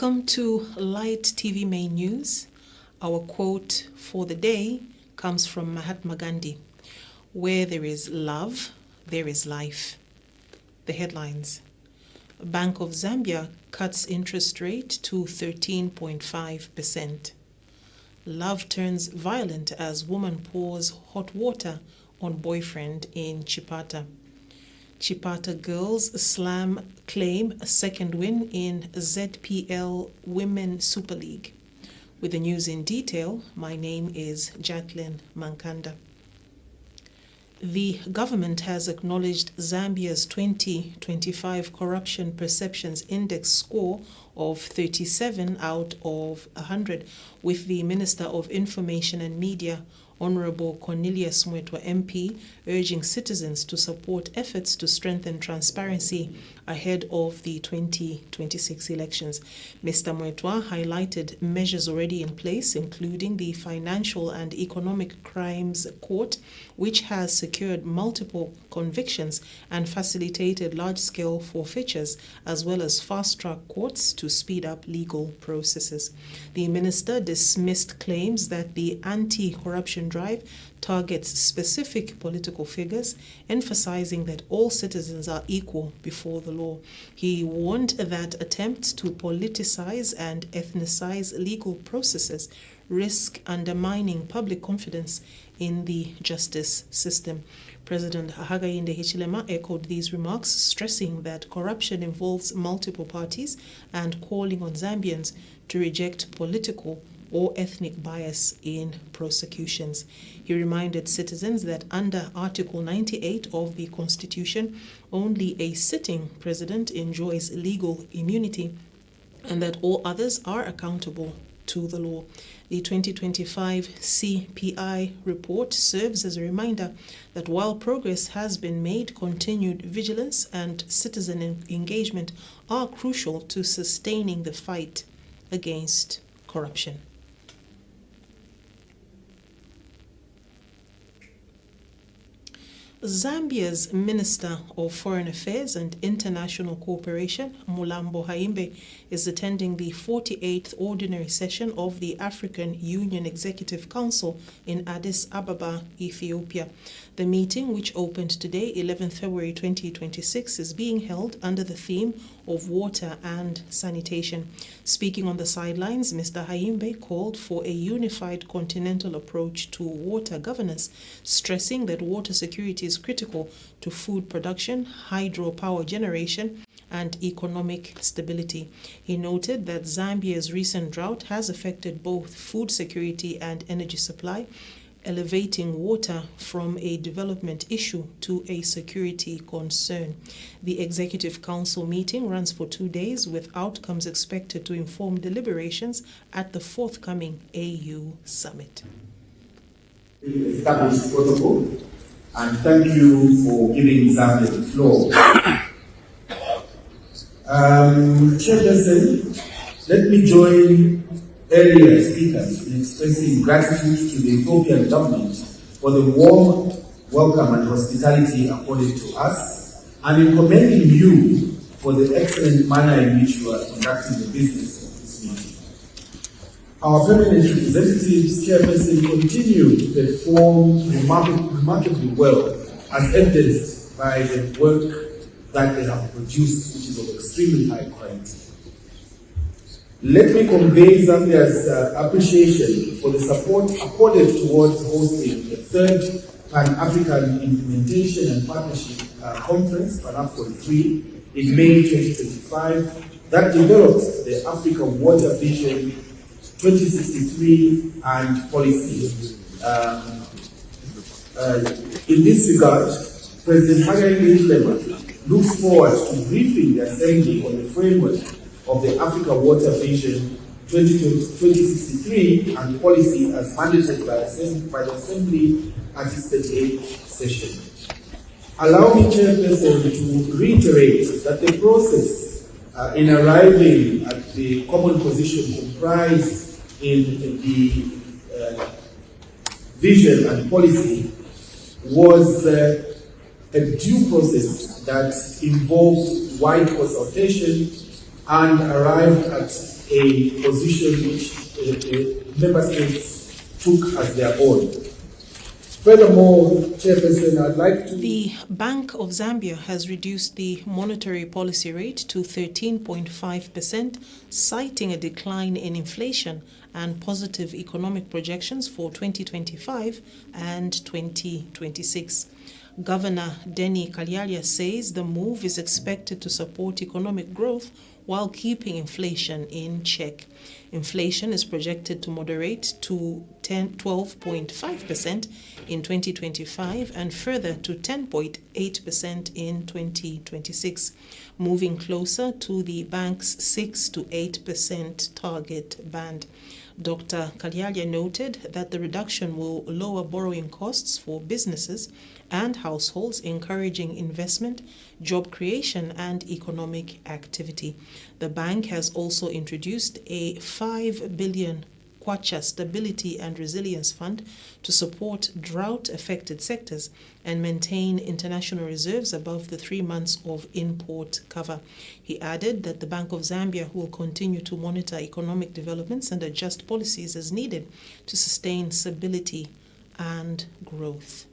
Welcome to Light TV Main News. Our quote for the day comes from Mahatma Gandhi. Where there is love, there is life. The headlines. Bank of Zambia cuts interest rate to 13.5%. Love turns violent as woman pours hot water on boyfriend in Chipata. Chipata girls slam claim a second win in ZPL Women Super League. With the news in detail, my name is Jacqueline Mankanda. The government has acknowledged Zambia's 2025 Corruption Perceptions Index score of 37 out of 100, with the Minister of Information and Media, Honorable Cornelius Mwetwa MP, urging citizens to support efforts to strengthen transparency ahead of the 2026 elections. Mr. Mwetwa highlighted measures already in place, including the Financial and Economic Crimes Court, which has secured multiple convictions and facilitated large-scale forfeitures, as well as fast-track courts to speed up legal processes. The minister dismissed claims that the anti-corruption drive targets specific political figures, emphasizing that all citizens are equal before the law. He warned that attempts to politicize and ethnicize legal processes risk undermining public confidence in the justice system. President Hakainde Hichilema echoed these remarks, stressing that corruption involves multiple parties and calling on Zambians to reject political or ethnic bias in prosecutions. He reminded citizens that under Article 98 of the Constitution, only a sitting president enjoys legal immunity and that all others are accountable to the law. The 2025 CPI report serves as a reminder that while progress has been made, continued vigilance and citizen engagement are crucial to sustaining the fight against corruption. Zambia's Minister of Foreign Affairs and International Cooperation, Mulambo Haimbe, is attending the 48th Ordinary Session of the African Union Executive Council in Addis Ababa, Ethiopia. The meeting, which opened today, 11th February 2026, is being held under the theme of water and sanitation. Speaking on the sidelines, Mr. Haimbe called for a unified continental approach to water governance, stressing that water security is critical to food production, hydropower generation, and economic stability. He noted that Zambia's recent drought has affected both food security and energy supply, elevating water from a development issue to a security concern. The Executive Council meeting runs for 2 days, with outcomes expected to inform deliberations at the forthcoming AU Summit. Established protocol, and thank you for giving Zambia the floor. Chairperson, let me join earlier speakers in expressing gratitude to the Ethiopian government for the warm welcome and hospitality accorded to us, and in commending you for the excellent manner in which you are conducting the business of this meeting. Our permanent representatives, Chairperson, continue to perform remarkably well, as evidenced by the work that they have produced, which is of extremely high quality. Let me convey Zambia's appreciation for the support accorded towards hosting the third Pan-African Implementation and Partnership Conference, Pan-AFCON 3, in May 2025, that developed the Africa Water Vision 2063 and policy. In this regard, President Hakainde Hichilema looks forward to briefing the Assembly on the framework of the Africa Water Vision 2063 and policy as mandated by the Assembly at its 38th session. Allow me, Chairperson, to reiterate that the process in arriving at the common position comprised in the vision and policy was a due process that involved wide consultation, and arrived at a position which member states took as their own. Furthermore, Chairperson, I'd like to... The Bank of Zambia has reduced the monetary policy rate to 13.5%, citing a decline in inflation and positive economic projections for 2025 and 2026. Governor Denny Kalyalia says the move is expected to support economic growth while keeping inflation in check. Inflation is projected to moderate to 12.5% in 2025 and further to 10.8% in 2026, moving closer to the bank's 6 to 8% target band. Dr. Kalyalia noted that the reduction will lower borrowing costs for businesses and households, encouraging investment, job creation, and economic activity. The bank has also introduced a 5 billion Kwacha Stability and Resilience Fund to support drought-affected sectors and maintain international reserves above the 3 months of import cover. He added that the Bank of Zambia will continue to monitor economic developments and adjust policies as needed to sustain stability and growth.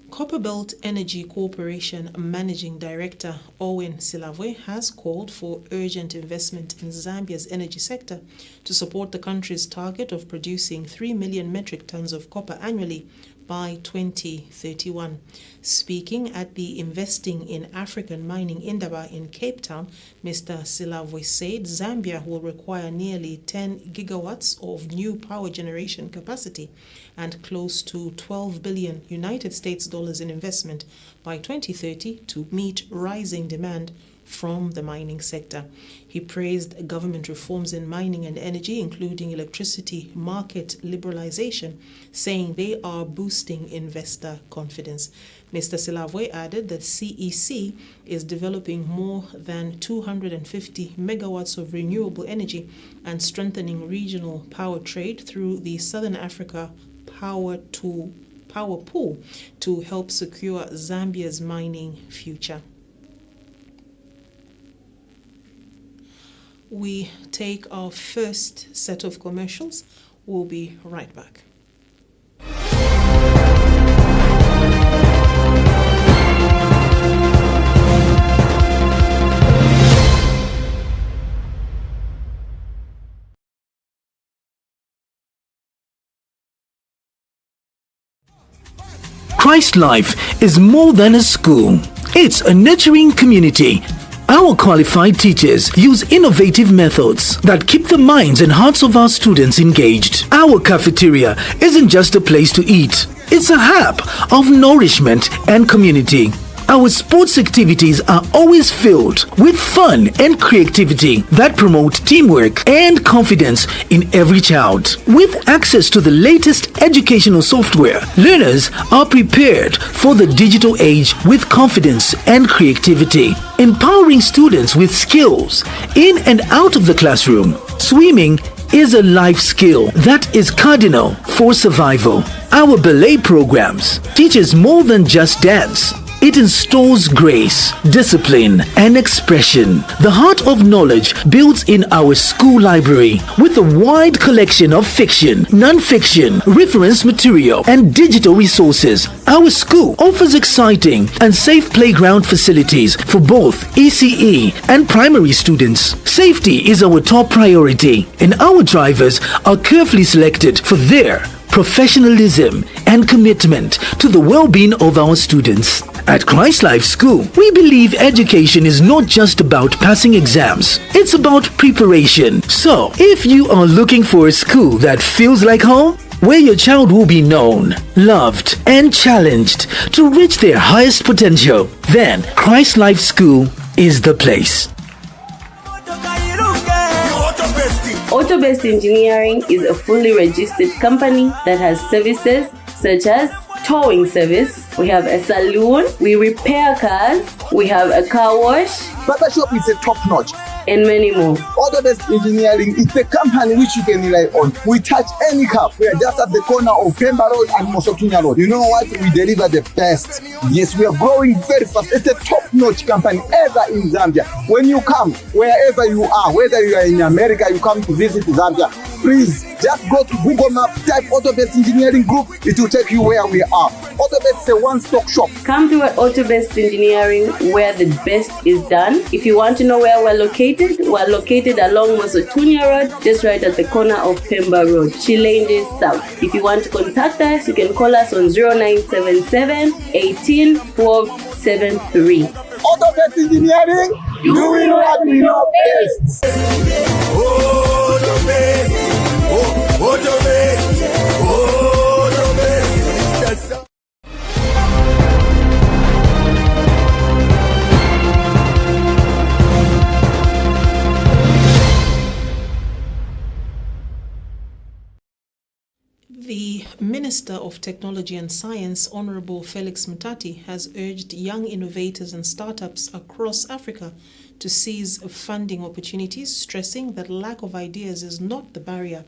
Copperbelt Energy Corporation Managing Director Owen Silavwe has called for urgent investment in Zambia's energy sector to support the country's target of producing 3 million metric tons of copper annually by 2031. Speaking at the Investing in African Mining Indaba in Cape Town, Mr. Silavwe said Zambia will require nearly 10 gigawatts of new power generation capacity and close to 12 billion United States dollars in investment by 2030 to meet rising demand from the mining sector. He praised government reforms in mining and energy, including electricity market liberalization, saying they are boosting investor confidence. Mr. Silavwe added that CEC is developing more than 250 megawatts of renewable energy and strengthening regional power trade through the Southern Africa Power Pool to help secure Zambia's mining future. We take our first set of commercials. We'll be right back. Christ Life is more than a school. It's a nurturing community. Our qualified teachers use innovative methods that keep the minds and hearts of our students engaged. Our cafeteria isn't just a place to eat. It's a hub of nourishment and community. Our sports activities are always filled with fun and creativity that promote teamwork and confidence in every child. With access to the latest educational software, learners are prepared for the digital age with confidence and creativity, empowering students with skills in and out of the classroom. Swimming is a life skill that is cardinal for survival. Our ballet programs teaches more than just dance. It installs grace, discipline, and expression. The heart of knowledge builds in our school library with a wide collection of fiction, non-fiction, reference material, and digital resources. Our school offers exciting and safe playground facilities for both ECE and primary students. Safety is our top priority, and our drivers are carefully selected for their professionalism and commitment to the well-being of our students. At Christ Life School, we believe education is not just about passing exams, it's about preparation. So, if you are looking for a school that feels like home, where your child will be known, loved, and challenged to reach their highest potential, then Christ Life School is the place. Auto-Best Engineering is a fully registered company that has services such as towing service, we have a saloon, we repair cars, we have a car wash, Barbershop is a top notch. and many more. Autobest Engineering is the company which you can rely on. We touch any car. We are just at the corner of Pemba Road and Mosotunya Road. You know what? We deliver the best. Yes, we are growing very fast. It's a top-notch company ever in Zambia. When you come, wherever you are, whether you are in America, you come to visit Zambia, please just go to Google Maps, type Autobest Engineering Group. It will take you where we are. Autobest is a one-stop shop. Come to Autobest Engineering, where the best is done. If you want to know where we're located along Mosotunya Road, just right at the corner of Pemba Road, Chilende South. If you want to contact us, you can call us on 0977 18 12 73. Autobest Engineering, doing what we know best. The Minister of Technology and Science, Honorable Felix Mutati, has urged young innovators and startups across Africa to seize funding opportunities, stressing that lack of ideas is not the barrier.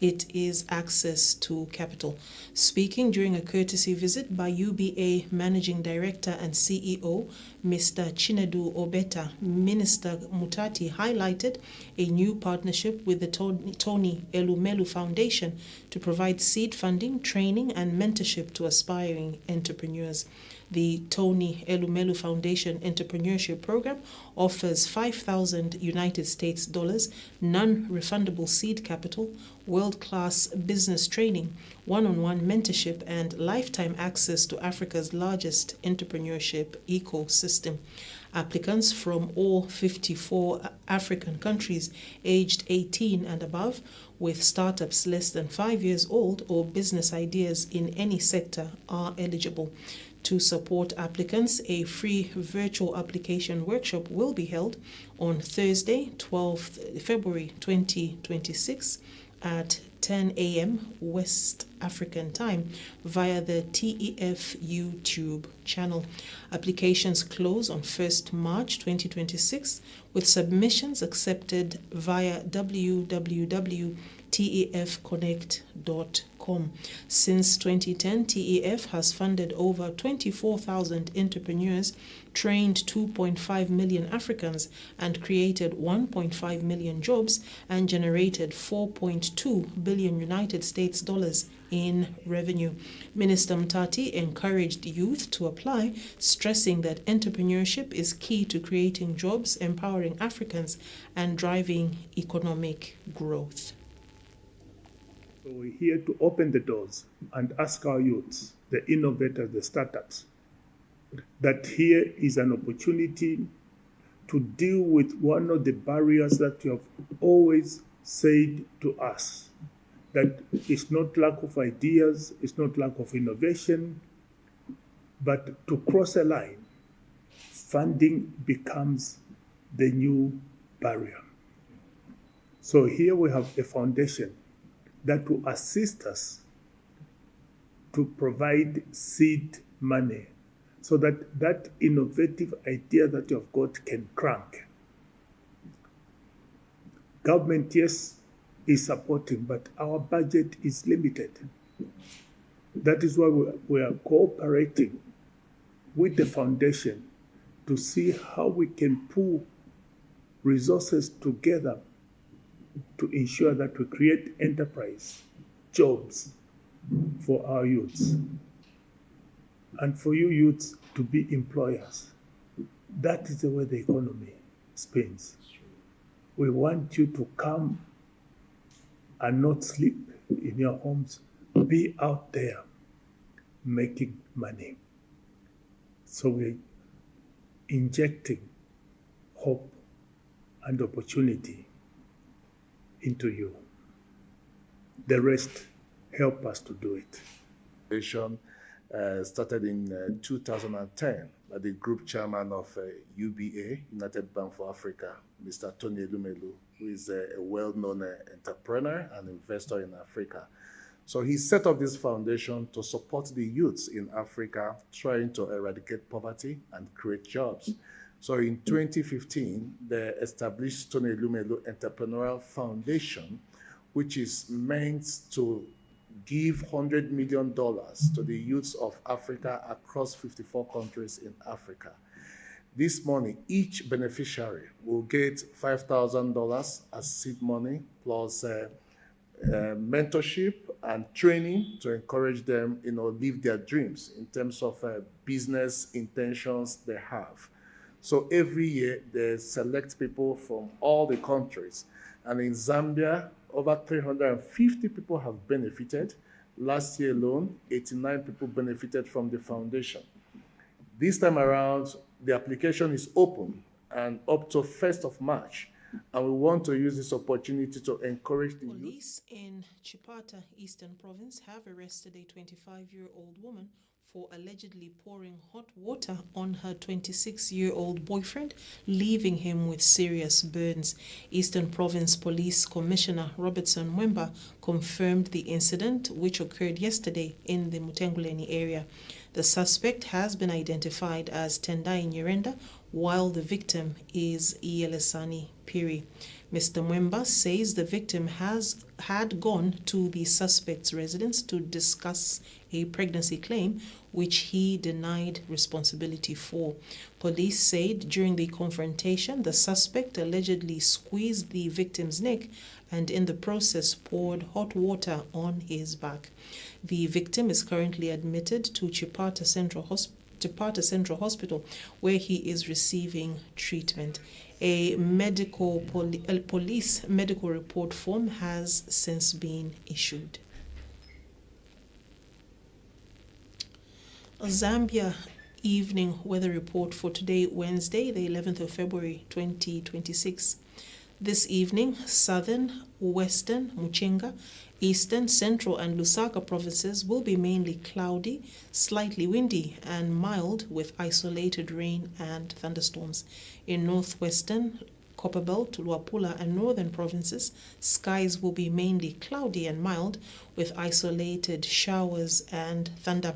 It is access to capital. Speaking during a courtesy visit by UBA Managing Director and CEO, Mr. Chinedu Obeta, Minister Mutati highlighted a new partnership with the Tony Elumelu Foundation to provide seed funding, training, and mentorship to aspiring entrepreneurs. The Tony Elumelu Foundation Entrepreneurship Program offers 5,000 United States dollars, non-refundable seed capital, world-class business training, one-on-one mentorship, and lifetime access to Africa's largest entrepreneurship ecosystem. Applicants from all 54 African countries aged 18 and above, with startups less than 5 years old or business ideas in any sector, are eligible. To support applicants, a free virtual application workshop will be held on Thursday, 12th February 2026 at 10 a.m. West African time via the TEF YouTube channel. Applications close on 1st March 2026 with submissions accepted via www.tefconnect.com. Since 2010, TEF has funded over 24,000 entrepreneurs, trained 2.5 million Africans, and created 1.5 million jobs and generated 4.2 billion United States dollars in revenue. Minister Mutati encouraged youth to apply, stressing that entrepreneurship is key to creating jobs, empowering Africans, and driving economic growth. So we're here to open the doors and ask our youths, the innovators, the startups, that here is an opportunity to deal with one of the barriers that you have always said to us, that it's not lack of ideas, it's not lack of innovation, but to cross a line, funding becomes the new barrier. So here we have a foundation that will assist us to provide seed money so that that innovative idea that you have got can crank. Government, yes, is supporting, but our budget is limited. That is why we are cooperating with the foundation to see how we can pool resources together to ensure that we create enterprise, jobs for our youths, and for you youths to be employers. That is the way the economy spins. We want you to come and not sleep in your homes, be out there making money. So we're injecting hope and opportunity into you. The rest, help us to do it. Started in 2010 by the group chairman of UBA, United Bank for Africa, Mr. Tony Elumelu, who is a well-known entrepreneur and investor in Africa. So he set up this foundation to support the youths in Africa, trying to eradicate poverty and create jobs. So in 2015, they established Tony Elumelu Entrepreneurial Foundation, which is meant to give $100 million to the youths of Africa across 54 countries in Africa. This money, each beneficiary will get $5,000 as seed money, plus mentorship and training to encourage them, live their dreams in terms of business intentions they have. So every year they select people from all the countries. And in Zambia, over 350 people have benefited. Last year alone, 89 people benefited from the foundation. This time around, the application is open and up to 1st of March. And we want to use this opportunity to encourage the youth. Police in Chipata, Eastern Province, have arrested a 25-year-old woman for allegedly pouring hot water on her 26-year-old boyfriend, leaving him with serious burns. Eastern Province Police Commissioner Robertson Mwemba confirmed the incident, which occurred yesterday in the Mutenguleni area. The suspect has been identified as Tendai Nyirenda, while the victim is Yelesani Piri. Mr. Mwemba says the victim had gone to the suspect's residence to discuss a pregnancy claim, which he denied responsibility for. Police said during the confrontation, the suspect allegedly squeezed the victim's neck and in the process poured hot water on his back. The victim is currently admitted to Chipata Central Hospital, where he is receiving treatment. A police medical report form has since been issued. A Zambia evening weather report for today, Wednesday, the 11th of February, 2026. This evening, southern, western, Muchinga, eastern, central, and Lusaka provinces will be mainly cloudy, slightly windy, and mild with isolated rain and thunderstorms. In northwestern, Copperbelt, Luapula, and northern provinces, skies will be mainly cloudy and mild with isolated showers and thunder.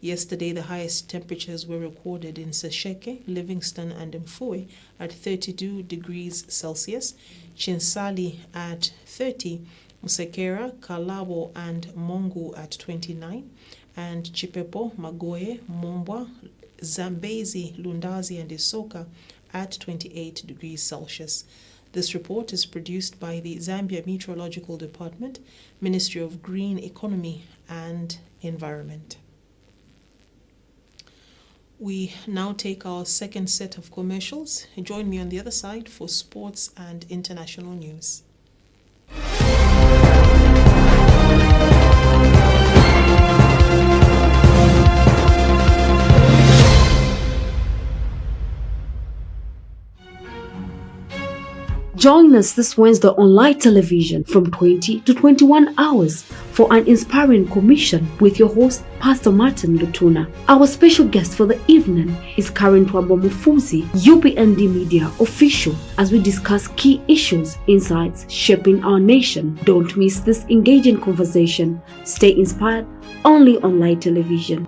Yesterday, the highest temperatures were recorded in Sesheke, Livingston, and Mfue at 32 degrees Celsius, Chinsali at 30, Musekera, Kalabo, and Mongu at 29, and Chipepo, Magoye, Mombwa, Zambezi, Lundazi, and Isoka at 28 degrees Celsius. This report is produced by the Zambia Meteorological Department, Ministry of Green Economy and Environment. We now take our second set of commercials. Join me on the other side for sports and international news. Join us this Wednesday on Light Television from 20 to 21 hours for an inspiring commission with your host, Pastor Martin Lutuna. Our special guest for the evening is Karen Twambo Mufuzi, UPND Media official, as we discuss key issues, insights shaping our nation. Don't miss this engaging conversation. Stay inspired only on Light Television.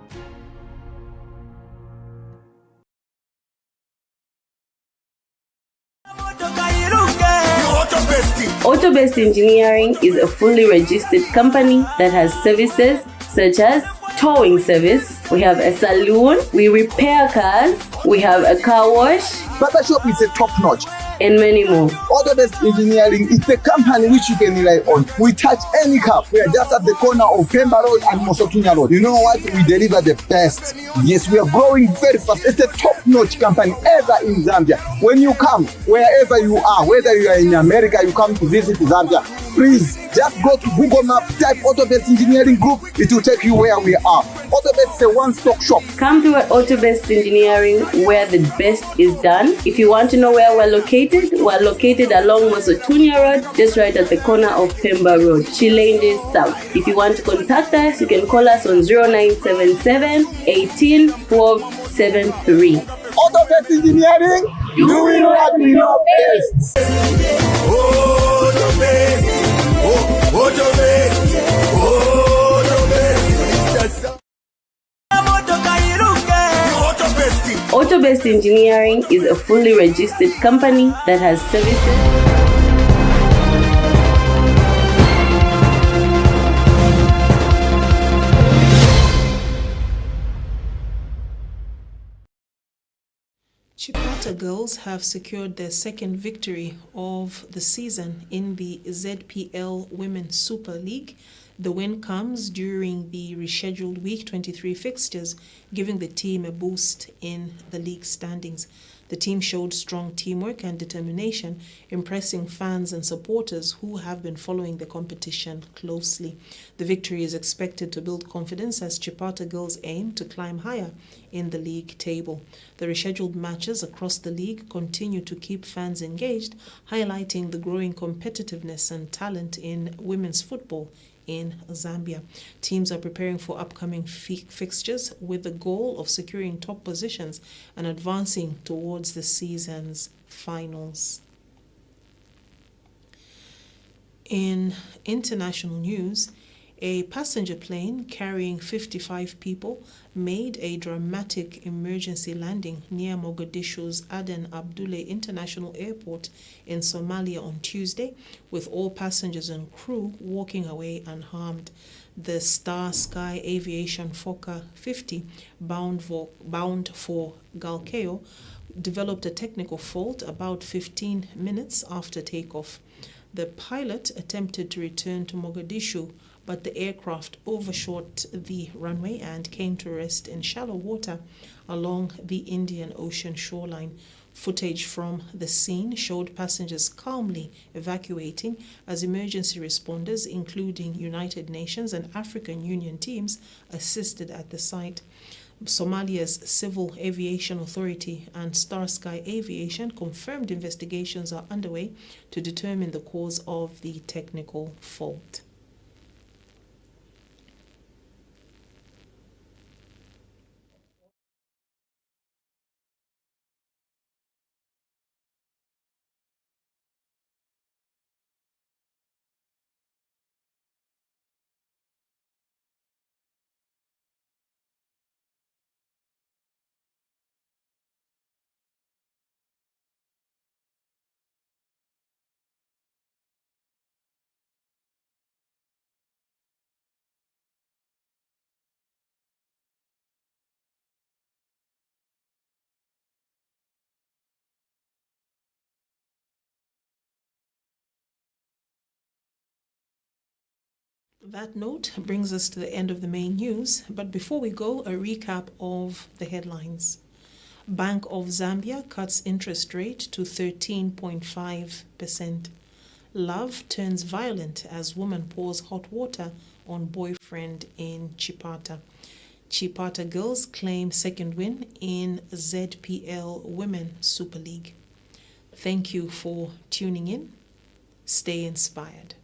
Autobest Engineering is a fully registered company that has services such as towing service, we have a saloon, we repair cars, we have a car wash, Barbershop is a top-notch. and many more. Autobest Engineering is the company which you can rely on. We touch any car. We are just at the corner of Pemba Road and Mosotunya Road. You know what? We deliver the best. Yes, we are growing very fast. It's a top-notch company ever in Zambia. When you come, wherever you are, whether you are in America, you come to visit Zambia, please just go to Google Map, type Autobest Engineering Group. It will take you where we are. Autobest is a one-stop shop. Come to Autobest Engineering where the best is done. If you want to know where we're located along Mosotunya Road, just right at the corner of Pemba Road, Chilende South. If you want to contact us, you can call us on 0977 18 12 73. Autobest Engineering, doing what we know best. Autobest Engineering is a fully registered company that has services. Chipata girls have secured their second victory of the season in the ZPL Women's Super League. The win comes during the rescheduled Week 23 fixtures, giving the team a boost in the league standings. The team showed strong teamwork and determination, impressing fans and supporters who have been following the competition closely. The victory is expected to build confidence as Chipata girls aim to climb higher in the league table. The rescheduled matches across the league continue to keep fans engaged, highlighting the growing competitiveness and talent in women's football in Zambia. Teams are preparing for upcoming fixtures with the goal of securing top positions and advancing towards the season's finals. In international news, a passenger plane carrying 55 people made a dramatic emergency landing near Mogadishu's Aden Abdullah International Airport in Somalia on Tuesday, with all passengers and crew walking away unharmed. The Star Sky Aviation Fokker 50, bound for Galkayo, developed a technical fault about 15 minutes after takeoff. The pilot attempted to return to Mogadishu, but the aircraft overshot the runway and came to rest in shallow water along the Indian Ocean shoreline. Footage from the scene showed passengers calmly evacuating as emergency responders, including United Nations and African Union teams, assisted at the site. Somalia's Civil Aviation Authority and Star Sky Aviation confirmed investigations are underway to determine the cause of the technical fault. That note brings us to the end of the main news, but before we go, a recap of the headlines. Bank of Zambia cuts interest rate to 13.5%. Love turns violent as woman pours hot water on boyfriend in Chipata. Chipata girls claim second win in ZPL Women Super League. Thank you for tuning in. Stay inspired.